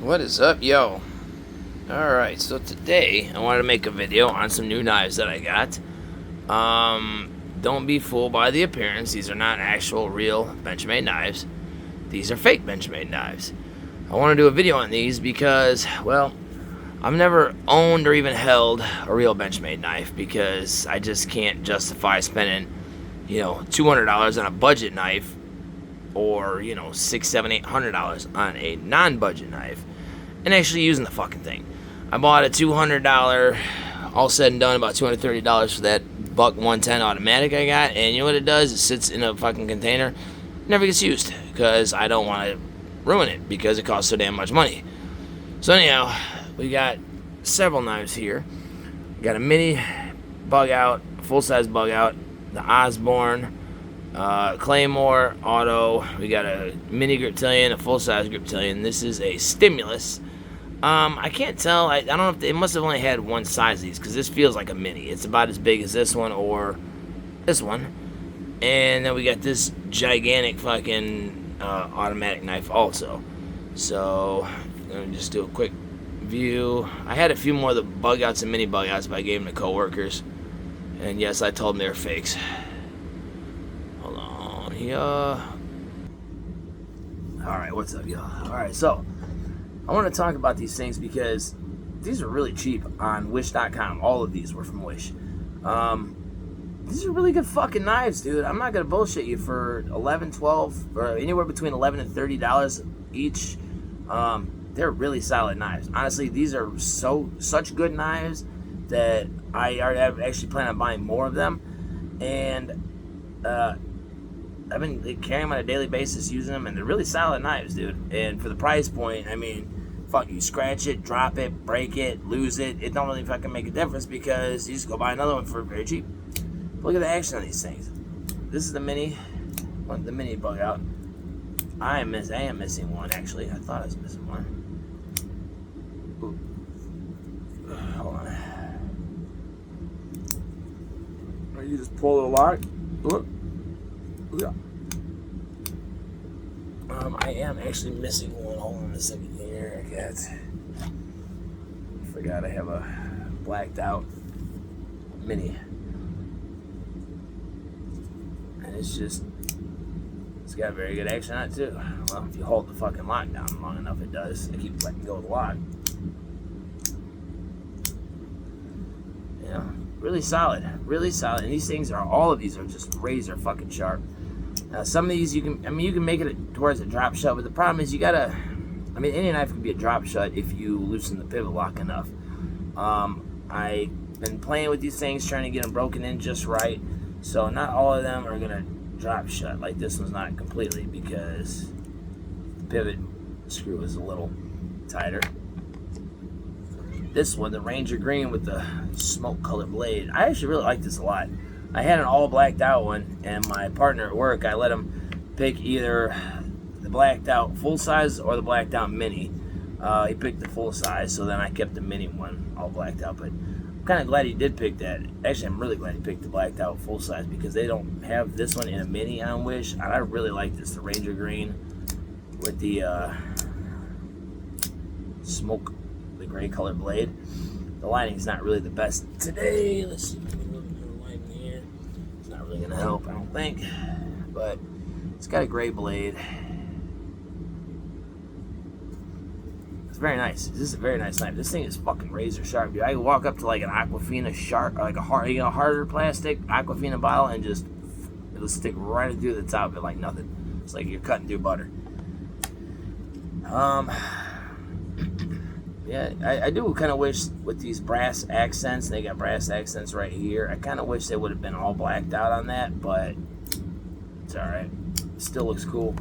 What is up, yo? Alright, so today I wanted to make a video on some new knives that I got. Don't be fooled by the appearance. These are not actual real Benchmade knives. These are fake Benchmade knives. I want to do a video on these because, well, I've never owned or even held a real Benchmade knife because I just can't justify spending, $200 on a budget knife or, $600, $700, $800 on a non-budget knife and actually using the fucking thing. I bought a $200, all said and done, about $230 for that buck 110 automatic I got, and you know what it does? It sits in a fucking container, never gets used, because I don't want to ruin it, because it costs so damn much money. So anyhow, we got several knives here. We got a mini bug out, full-size bug out, the Osborne, Claymore Auto. We got a mini griptilian, a full-size griptilian. This is a stimulus. I can't tell. I don't know if they must have only had one size of these, because this feels like a mini. It's about as big as this one or this one. And then we got this gigantic fucking automatic knife also. So I'm gonna just do a quick view. I had a few more of the bug outs and mini bug outs, but I gave them to coworkers. And yes, I told them they were fakes. Hold on here. Alright, what's up, y'all? Alright, so I want to talk about these things because these are really cheap on Wish.com. All of these were from Wish. These are really good fucking knives, dude. I'm not going to bullshit you. For $11, $12, or anywhere between $11 and $30 each, they're really solid knives. Honestly, these are such good knives that I actually plan on buying more of them. And I've been carrying them on a daily basis, using them, and they're really solid knives, dude. And for the price point, I mean, fuck, you scratch it, drop it, break it, lose it, it don't really fucking make a difference because you just go buy another one for very cheap. Look at the action on these things. This is the mini bug out. I am missing one, actually. I thought I was missing one. Ooh. Hold on. You just pull the lock. Look. Yeah. I am actually missing one. Hold on a second here. I forgot I have a blacked out mini. And it's got very good action on it too. Well, if you hold the fucking lock down long enough, it does. I keep letting go of the lock. Yeah, really solid. Really solid. And these things all of these are just razor fucking sharp. Some of these you can make it towards a drop shut, but the problem is any knife can be a drop shut if you loosen the pivot lock enough. I've been playing with these things, trying to get them broken in just right, so not all of them are gonna drop shut. Like this one's not completely because the pivot screw is a little tighter. This one, the Ranger Green with the smoke colored blade, I actually really like this a lot. I had an all blacked out one, and my partner at work, I let him pick either the blacked out full size or the blacked out mini. He picked the full size, so then I kept the mini one all blacked out. But I'm kind of glad he did pick that. Actually, I'm really glad he picked the blacked out full size because they don't have this one in a mini on Wish. And I really like this, the Ranger Green with the smoke, the gray colored blade. The lighting's not really the best today. Let's see. Gonna help, I don't think, but it's got a gray blade. It's very nice. This is a very nice knife. This thing is fucking razor sharp, dude. I can walk up to like an Aquafina sharp, or like a harder plastic Aquafina bottle, and it'll stick right through the top of it like nothing. It's like you're cutting through butter. Yeah, I do kind of wish with these brass accents, they got brass accents right here. I kind of wish they would have been all blacked out on that, but it's alright. Still looks cool.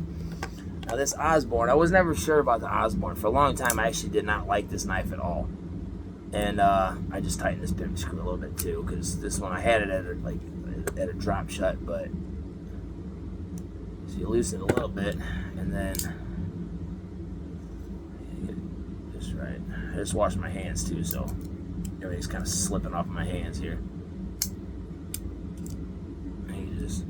Now this Osborne, I was never sure about the Osborne. For a long time, I actually did not like this knife at all. And I just tightened this pivot screw a little bit too, because this one I had it at a drop shut, but so you loosen it a little bit, and then just right. I just washed my hands too, so everything's kind of slipping off my hands here. And you just,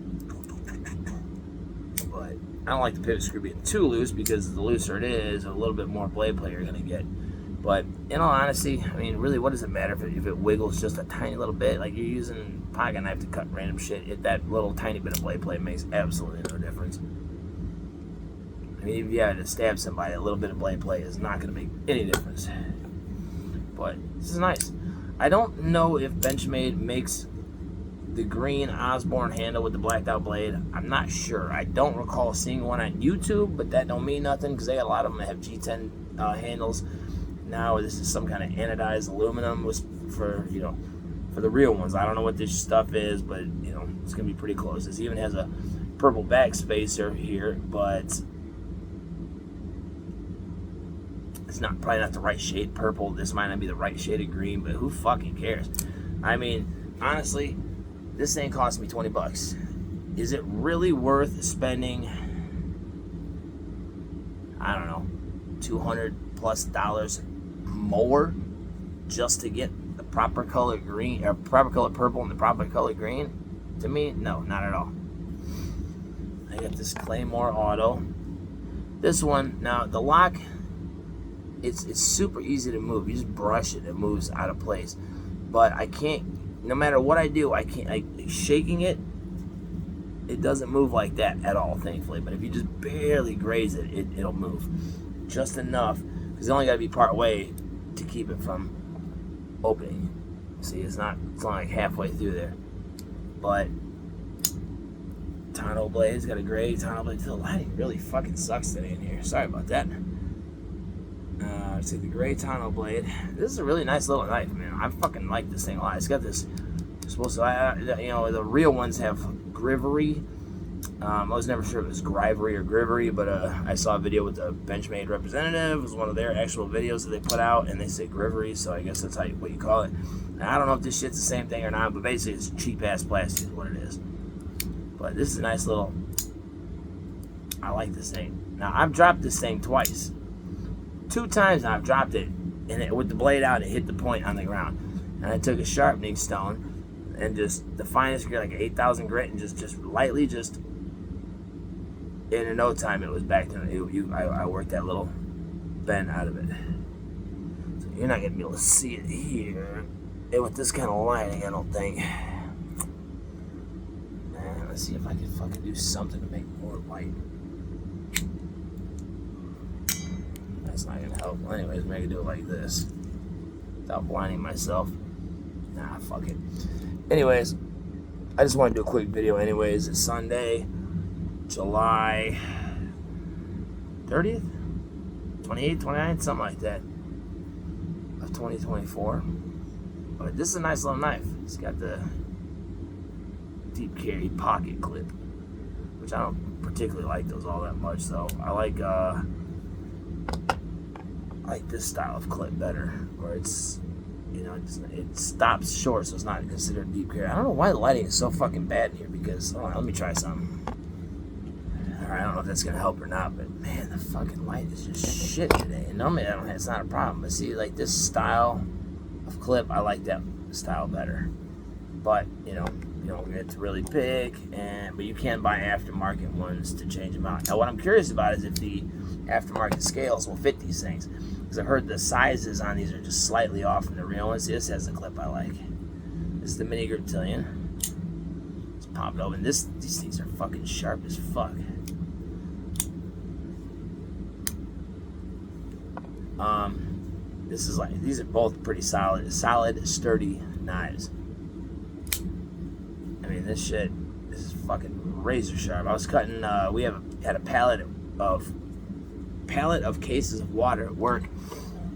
but I don't like the pivot screw being too loose, because the looser it is, a little bit more blade play you're going to get. But in all honesty, I mean, really, what does it matter if it wiggles just a tiny little bit? Like, you're using a pocket knife to cut random shit. That little tiny bit of blade play makes absolutely no difference. I mean, if you had to stab somebody, a little bit of blade play is not going to make any difference. But this is nice. I don't know if Benchmade makes the green Osborne handle with the blacked out blade. I'm not sure. I don't recall seeing one on YouTube, but that don't mean nothing, because they got a lot of them that have G10 handles. Now this is some kind of anodized aluminum for the real ones. I don't know what this stuff is, but it's gonna be pretty close. This even has a purple back spacer here, but it's probably not the right shade purple. This might not be the right shade of green, but who fucking cares? I mean, honestly, this thing cost me 20 bucks. Is it really worth spending, I don't know, $200+ more just to get the proper color green, or proper color purple and the proper color green? To me, no, not at all. I got this Claymore Auto. This one, now the lock, it's super easy to move. You just brush it, it moves out of place. But I can't, no matter what I do, shaking it, it doesn't move like that at all, thankfully. But if you just barely graze it, it'll move. Just enough, because it only got to be part way to keep it from opening. See, it's not like halfway through there. But tonneau blades, got a gray tonneau blade. The lighting really fucking sucks today in here. Sorry about that. Let's see, the gray tonneau blade. This is a really nice little knife, man. I fucking like this thing a lot. It's got this, the real ones have grivery. I was never sure if it was grivery or grivery, but I saw a video with the Benchmade representative. It was one of their actual videos that they put out, and they say grivery, so I guess that's what you call it. And I don't know if this shit's the same thing or not, but basically it's cheap-ass plastic is what it is. But this is a nice little, I like this thing. Now, I've dropped this thing twice. 2 times now I've dropped it, and with the blade out, it hit the point on the ground. And I took a sharpening stone, and just the finest grit, like 8,000 grit, and just lightly, in no time it was back to I worked that little bend out of it. So you're not gonna be able to see it here. And with this kind of lighting, I don't think. Man, let's see if I can fucking do something to make more light. That's not gonna help. Well, anyways, maybe I can do it like this without blinding myself. Nah, fuck it. Anyways, I just want to do a quick video anyways. It's Sunday, July 30th, 28th, 29th, something like that, of 2024. But this is a nice little knife. It's got the deep carry pocket clip, which I don't particularly like those all that much. So I like this style of clip better, where it's, it stops short, so it's not considered deep carry. I don't know why the lighting is so fucking bad in here, because, hold on, let me try something. Alright, I don't know if that's gonna help or not, but man, the fucking light is just shit today. And normally it's not a problem, but see, like this style of clip, I like that style better. But, you don't get really big, but you can buy aftermarket ones to change them out. Now, what I'm curious about is if the aftermarket scales will fit these things, because I've heard the sizes on these are just slightly off from the real ones. See, this has the clip I like. This is the mini Griptilian. Let's pop it open. These things are fucking sharp as fuck. These are both pretty solid, sturdy knives. I mean, this is fucking razor sharp. I was cutting, we had a pallet of cases of water at work,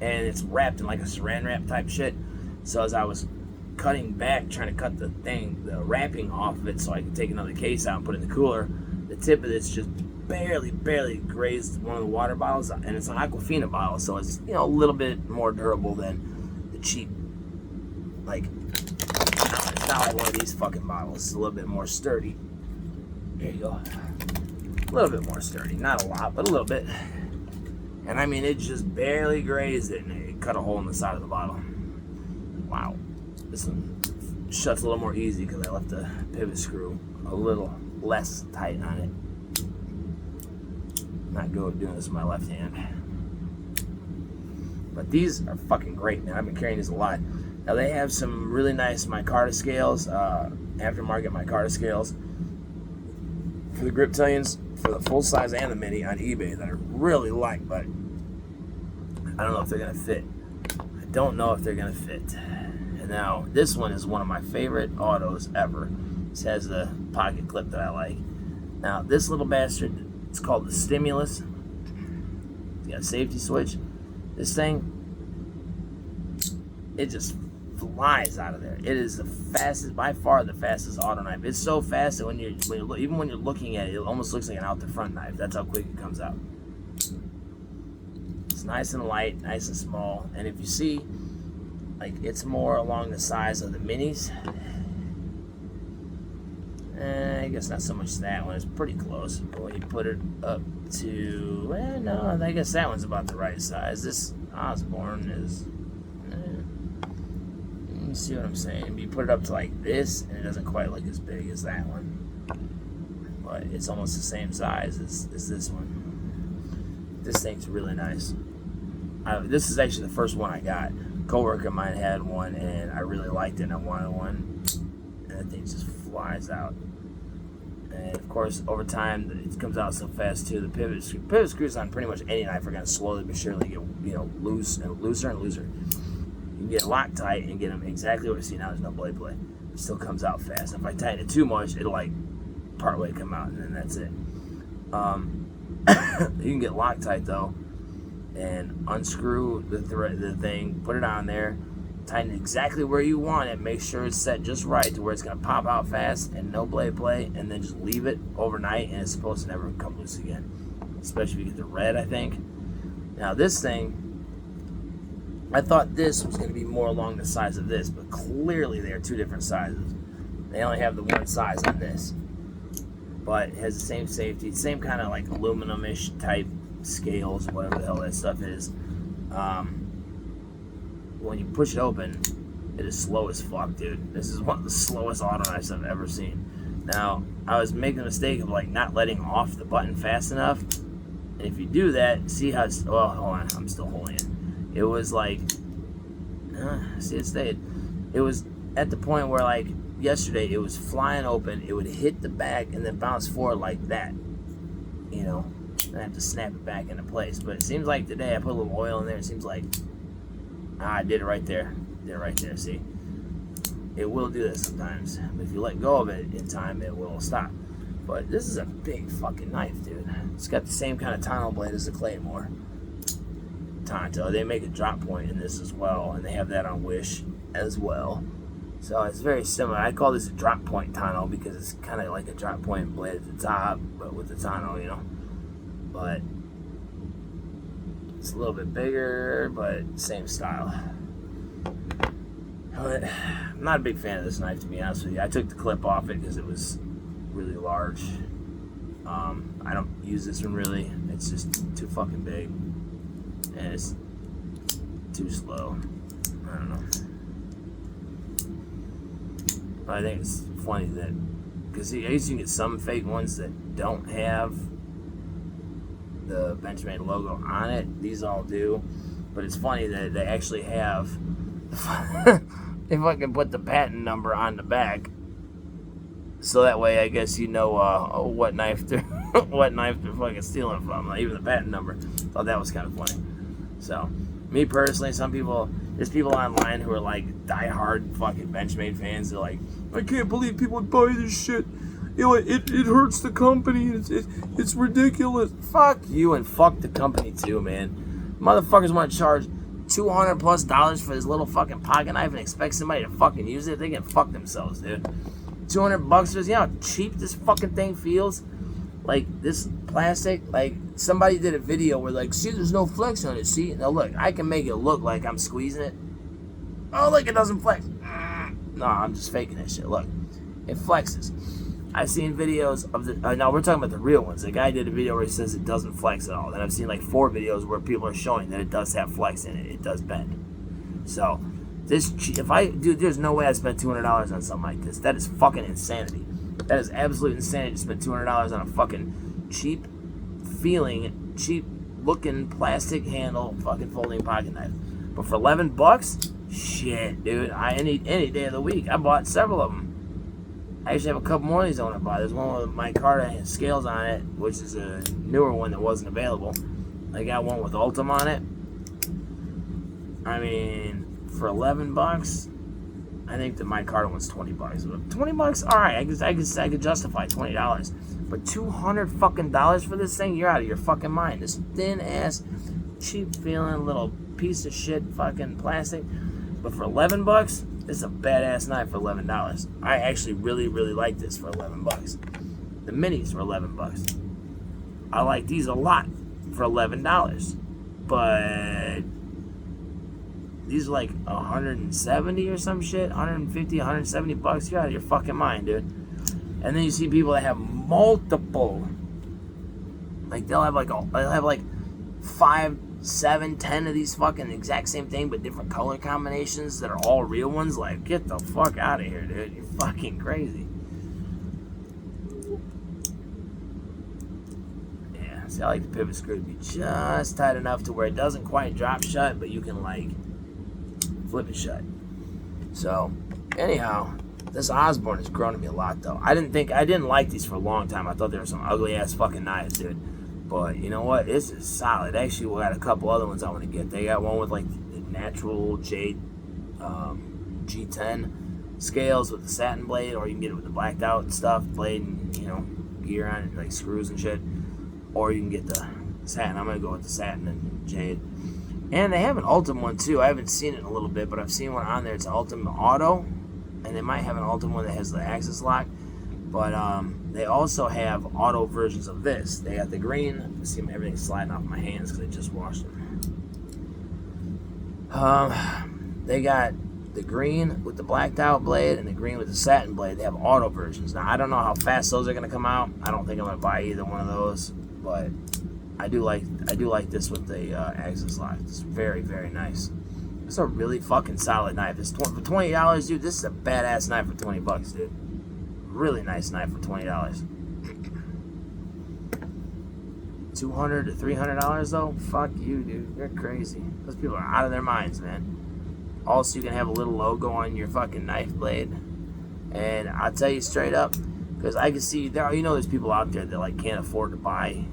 and it's wrapped in like a saran wrap type shit. So as I was cutting back, trying to cut the wrapping off of it so I could take another case out and put it in the cooler, the tip of this just barely grazed one of the water bottles, and it's an Aquafina bottle, so it's a little bit more durable than the cheap, like, it's not like one of these fucking bottles. It's a little bit more sturdy. There you go. A little bit more sturdy, not a lot, but a little bit. And I mean, it just barely grazed it, and it cut a hole in the side of the bottle. Wow. This one shuts a little more easy because I left the pivot screw a little less tight on it. Not good at doing this with my left hand. But these are fucking great, man. I've been carrying these a lot. Now they have some really nice micarta scales, aftermarket micarta scales for the grip tunions, for the full size and the mini on eBay that I really like, but I don't know if they're gonna fit. I don't know if they're gonna fit. And now this one is one of my favorite autos ever. This has the pocket clip that I like. Now this little bastard, it's called the Stimulus. It's got a safety switch. This thing, it just flies out of there. It is the fastest, by far the fastest auto knife. It's so fast that even when you're looking at it, it almost looks like an out the front knife. That's how quick it comes out. It's nice and light, nice and small. And if you see, like, it's more along the size of the minis. I guess not so much that one. It's pretty close. But when you put it up to, no, I guess that one's about the right size. This Osborne is, you see what I'm saying? You put it up to like this, and it doesn't quite look as big as that one. But it's almost the same size as this one. This thing's really nice. This is actually the first one I got. A coworker of mine had one, and I really liked it, and I wanted one. And that thing just flies out. And of course, over time, it comes out so fast too. The pivot screws on pretty much any knife are going to slowly but surely get, loose and looser and looser. You can get Loctite and get them exactly what you see now. There's no blade play. It still comes out fast. If I tighten it too much, it'll like partway come out, and then that's it. You can get Loctite though, and unscrew the thing, put it on there, tighten it exactly where you want it, make sure it's set just right to where it's going to pop out fast and no blade play, and then just leave it overnight, and it's supposed to never come loose again, especially if you get the red, I think. Now this thing, I thought this was going to be more along the size of this, but clearly they are two different sizes. They only have the one size on this, but it has the same safety, same kind of like aluminum-ish type scales, whatever the hell that stuff is. When you push it open, it is slow as fuck, dude. This is one of the slowest auto knives I've ever seen. Now, I was making the mistake of like not letting off the button fast enough. And if you do that, see how it's, oh, hold on, I'm still holding it. It was like, see, it stayed. It was at the point where like yesterday, it was flying open. It would hit the back and then bounce forward like that, and I have to snap it back into place. But it seems like today I put a little oil in there. It seems like, I did it right there. See? It will do this sometimes. But if you let go of it in time, it will stop. But this is a big fucking knife, dude. It's got the same kind of tonneau blade as the Claymore. Tonto. They make a drop point in this as well, and they have that on Wish as well. So it's very similar. I call this a drop point tonneau because it's kind of like a drop point blade at the top, but with the tonneau, But it's a little bit bigger, but same style. But I'm not a big fan of this knife, to be honest with you. I took the clip off it because it was really large. I don't use this one really. It's just too fucking big. And it's too slow. I don't know. But I think it's funny that, because I guess you can get some fake ones that don't have the Benchmade logo on it. These all do. But it's funny that they actually have they fucking put the patent number on the back, so that way I guess what knife they're fucking stealing from. Like, even the patent number. Thought that was kind of funny. So me personally, there's people online who are like diehard fucking Benchmade fans. They're like, I can't believe people would buy this shit. It hurts the company. It's ridiculous. Fuck you and fuck the company too, man. Motherfuckers want to charge $200+ for this little fucking pocket knife and expect somebody to fucking use it. They can fuck themselves, dude. $200 for this. You know how cheap this fucking thing feels? Like, this plastic, like, somebody did a video where, like, see, there's no flex on it, see? Now, look, I can make it look like I'm squeezing it. Oh, look, it doesn't flex. No, I'm just faking that shit. Look, it flexes. I've seen videos of the, now we're talking about the real ones. The guy did a video where he says it doesn't flex at all. Then I've seen, like, 4 videos where people are showing that it does have flex in it. It does bend. So, there's no way I spent $200 on something like this. That is fucking insanity. That is absolute insanity to spend $200 on a fucking cheap feeling, cheap looking plastic handle fucking folding pocket knife. But for $11, shit, dude, any day of the week. I bought several of them. I actually have a couple more of these I want to buy. There's one with my card that has scales on it, which is a newer one that wasn't available. I got one with Ultim on it. I mean, for $11, I think that my card one's $20. But $20, all right, I could justify $20. But $200 fucking dollars for this thing? You're out of your fucking mind. This thin ass, cheap feeling little piece of shit fucking plastic. But for $11, this is a badass knife for $11. I actually really like this for $11. The minis for $11. I like these a lot for $11. But these are like 170 or some shit, 150, 170 bucks. You're out of your fucking mind, dude. And then you see people that have multiple, like they'll have like 5, 7, 10 of these fucking exact same thing, but different color combinations that are all real ones. Like, get the fuck out of here, dude. You're fucking crazy. Yeah, see, I like the pivot screw to be just tight enough to where it doesn't quite drop shut, but you can like flip it shut. So, anyhow, this Osborne has grown to me a lot, though. I didn't like these for a long time. I thought they were some ugly ass fucking knives, dude. But you know what? This is solid. Actually, we got a couple other ones I want to get. They got one with like the natural jade G10 scales with the satin blade, or you can get it with the blacked out stuff blade and gear on it, like screws and shit. Or you can get the satin. I'm gonna go with the satin and jade. And they have an Ultim one too. I haven't seen it in a little bit, but I've seen one on there. It's an Ultim Auto, and they might have an Ultim one that has the axis lock. But they also have auto versions of this. They got the green. See, everything's sliding off my hands because I just washed them. They got the green with the blacked out blade and the green with the satin blade. They have auto versions. Now, I don't know how fast those are going to come out. I don't think I'm going to buy either one of those. But I do like this with the axis lock. It's very nice. It's a really fucking solid knife. It's for $20, dude. This is a badass knife for $20, dude. Really nice knife for $20. $200 to $300 though? Fuck you, dude. You're crazy. Those people are out of their minds, man. Also, you can have a little logo on your fucking knife blade. And I'll tell you straight up, because I can see there's people out there that like can't afford to buy.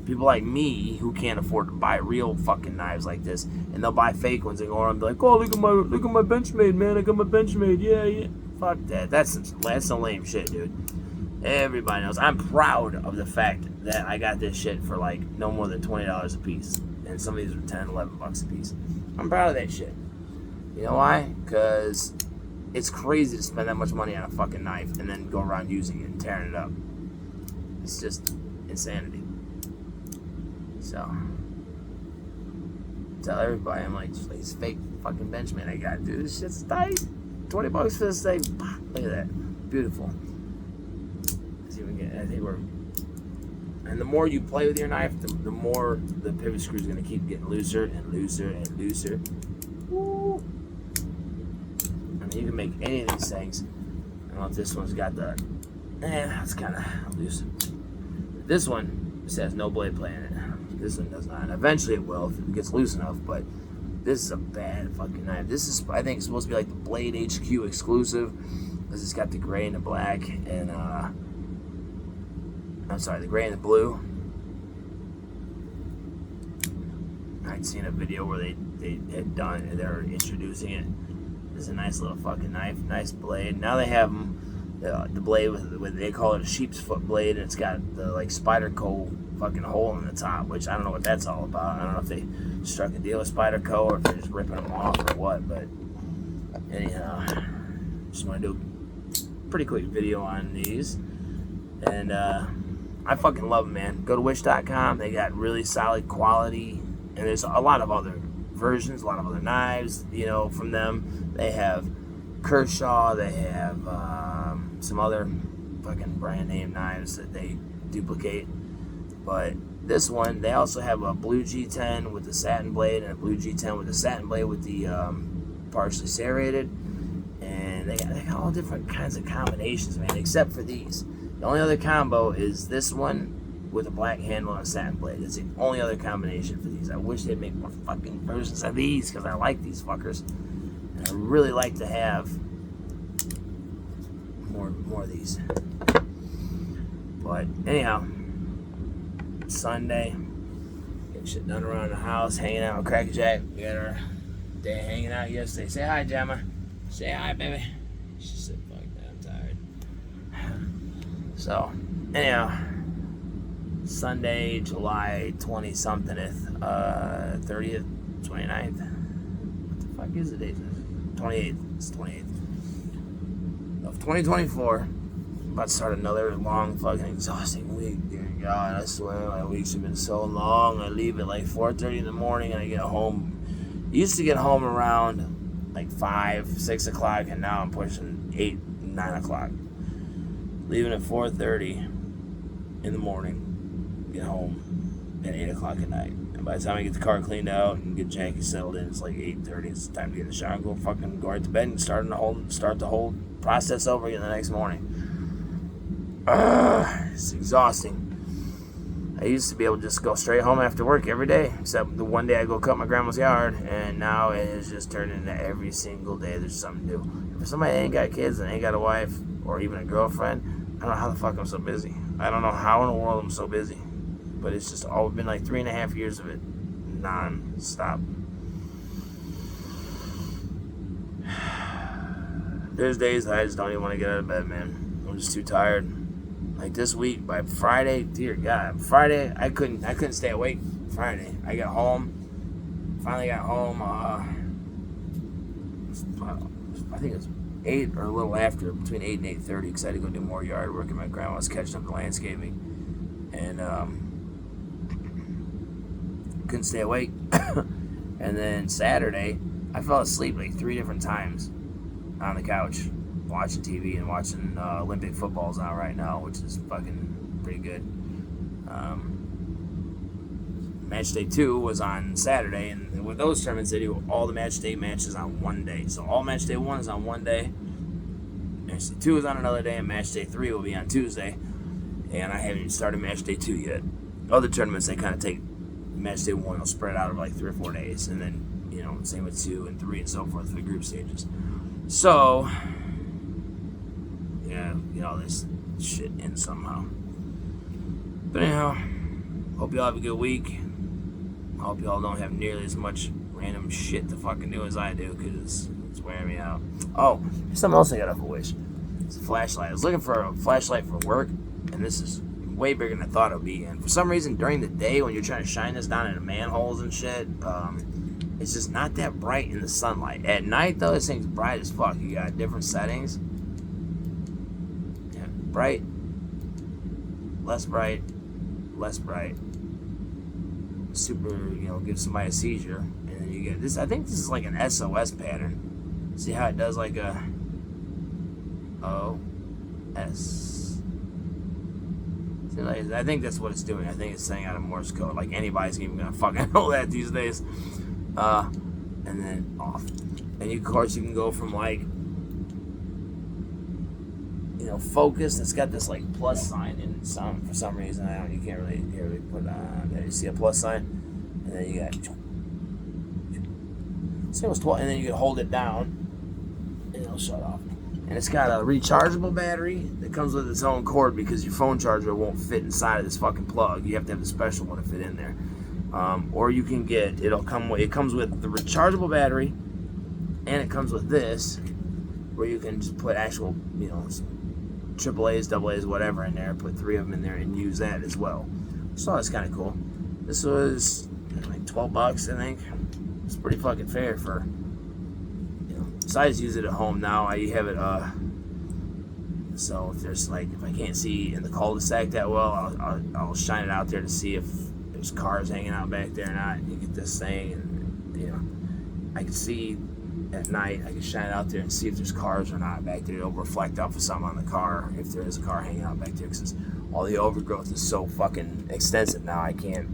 People like me who can't afford to buy real fucking knives like this, and they'll buy fake ones and go around and be like, "Oh, look at my Benchmade, man. I got my Benchmade. Yeah." Fuck that. That's some lame shit, dude. Everybody knows. I'm proud of the fact that I got this shit for like no more than $20 a piece. And some of these are 10, 11 bucks a piece. I'm proud of that shit. You know why? Because it's crazy to spend that much money on a fucking knife and then go around using it and tearing it up. It's just insanity. So, tell everybody, I'm like, this fake fucking Benchmade I got, dude. This shit's tight. $20 for this thing. Look at that. Beautiful. Let's see if we can get, I think we're. And the more you play with your knife, the more the pivot screw is going to keep getting looser and looser and looser. Woo. I mean, you can make any of these things. I don't know if this one's got the. It's kind of loose. This one just has no blade play in it. This one does not. And eventually it will if it gets loose enough, but. This is a bad fucking knife. This is, I think, supposed to be like the Blade HQ exclusive, because it's got the gray and the black, and I'm sorry, the gray and the blue. I'd seen a video where they had done, and they're introducing it. This is a nice little fucking knife, nice blade. Now they have them, the blade with they call it a sheep's foot blade, and it's got the like Spyderco fucking hole in the top, which I don't know what that's all about. I don't know if they struck a deal with Spyderco or if they're just ripping them off or what, but anyhow, just want to do a pretty quick video on these. And I fucking love them, man. Go to wish.com. They got really solid quality, and there's a lot of other versions, a lot of other knives, from them. They have Kershaw, they have some other fucking brand name knives that they duplicate. But this one, they also have a blue G10 with the satin blade and a blue G10 with the satin blade with the partially serrated. And they got all different kinds of combinations, man, except for these. The only other combo is this one with a black handle and a satin blade. It's the only other combination for these. I wish they'd make more fucking versions of these because I like these fuckers. And I really like to have more of these. But anyhow, Sunday, getting shit done around the house, hanging out with Cracker Jack. We got our day hanging out yesterday. Say hi, Gemma. Say hi, baby. She said, fuck that, I'm tired. So, anyhow, Sunday, July 20-somethingth, 30th, 29th. What the fuck is the date? 28th. It's 28th of 2024. About to start another long, fucking exhausting week. Dear God, I swear my weeks have been so long. I leave at like 4:30 in the morning and I get home. Used to get home around like 5, 6 o'clock, and now I'm pushing 8, 9 o'clock. Leaving at 4:30 in the morning, get home at 8 o'clock at night. And by the time I get the car cleaned out and get Jackie settled in, it's like 8:30. It's time to get in the shower and go right to bed and start the whole process over again the next morning. It's exhausting. I used to be able to just go straight home after work every day, except the one day I go cut my grandma's yard, and now it has just turned into every single day there's something to do. If somebody ain't got kids and ain't got a wife or even a girlfriend, I don't know how the fuck I'm so busy. I don't know how in the world I'm so busy. But it's just all been like 3.5 years of it, non-stop. There's days I just don't even want to get out of bed, man. I'm just too tired. Like this week, by Friday, dear God, Friday I couldn't stay awake. Friday, I got home. Finally got home. I think it was 8 or a little after, between 8 and 8:30, because I had to go do more yard work, and my grandma was catching up the landscaping, and couldn't stay awake. And then Saturday, I fell asleep like 3 different times on the couch, watching TV and watching Olympic football's on right now, which is fucking pretty good. Match day 2 was on Saturday, and with those tournaments, they do all the match day matches on one day. So all match day 1 is on one day, match day 2 is on another day, and match day 3 will be on Tuesday. And I haven't even started match day 2 yet. Other tournaments, they kind of take match day 1, they'll spread out over like 3 or 4 days, and then, you know, same with 2 and 3 and so forth for the group stages. So, yeah, get all this shit in somehow. But anyhow, hope y'all have a good week. I hope y'all don't have nearly as much random shit to fucking do as I do, because it's wearing me out. Oh, there's something else I got off a wish. It's a flashlight. I was looking for a flashlight for work, and this is way bigger than I thought it would be. And for some reason, during the day, when you're trying to shine this down into manholes and shit, it's just not that bright in the sunlight. At night, though, this thing's bright as fuck. You got different settings. Yeah, bright, less bright, less bright. Super, you know, give somebody a seizure. And then you get this. I think this is like an SOS pattern. See how it does like a OS. I think that's what it's doing. I think it's saying out of Morse code. Like anybody's even gonna fucking know that these days. And then off. And of course you can go from like, you know, focus. It's got this like plus sign in some for some reason. I don't. You can't really put it on there. You see a plus sign, and then you got. Say it was 12, and then you can hold it down, and it'll shut off. And it's got a rechargeable battery that comes with its own cord, because your phone charger won't fit inside of this fucking plug. You have to have the special one to fit in there. Or you can get, it comes with the rechargeable battery, and it comes with this, where you can just put actual, you know, AAAs, AA's, whatever in there, put 3 of them in there and use that as well. So that's kind of cool. This was like $12, I think. It's pretty fucking fair for, so I just use it at home now. I have it, so if there's like, if I can't see in the cul-de-sac that well, I'll shine it out there to see if there's cars hanging out back there or not. You get this thing, and, you know, I can see at night, I can shine it out there and see if there's cars or not back there. It'll reflect off of something on the car if there is a car hanging out back there, because all the overgrowth is so fucking extensive now, I can't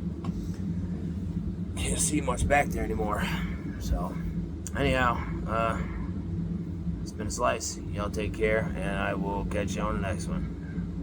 see much back there anymore. So, anyhow, it's been a slice. Y'all take care, and I will catch you on the next one.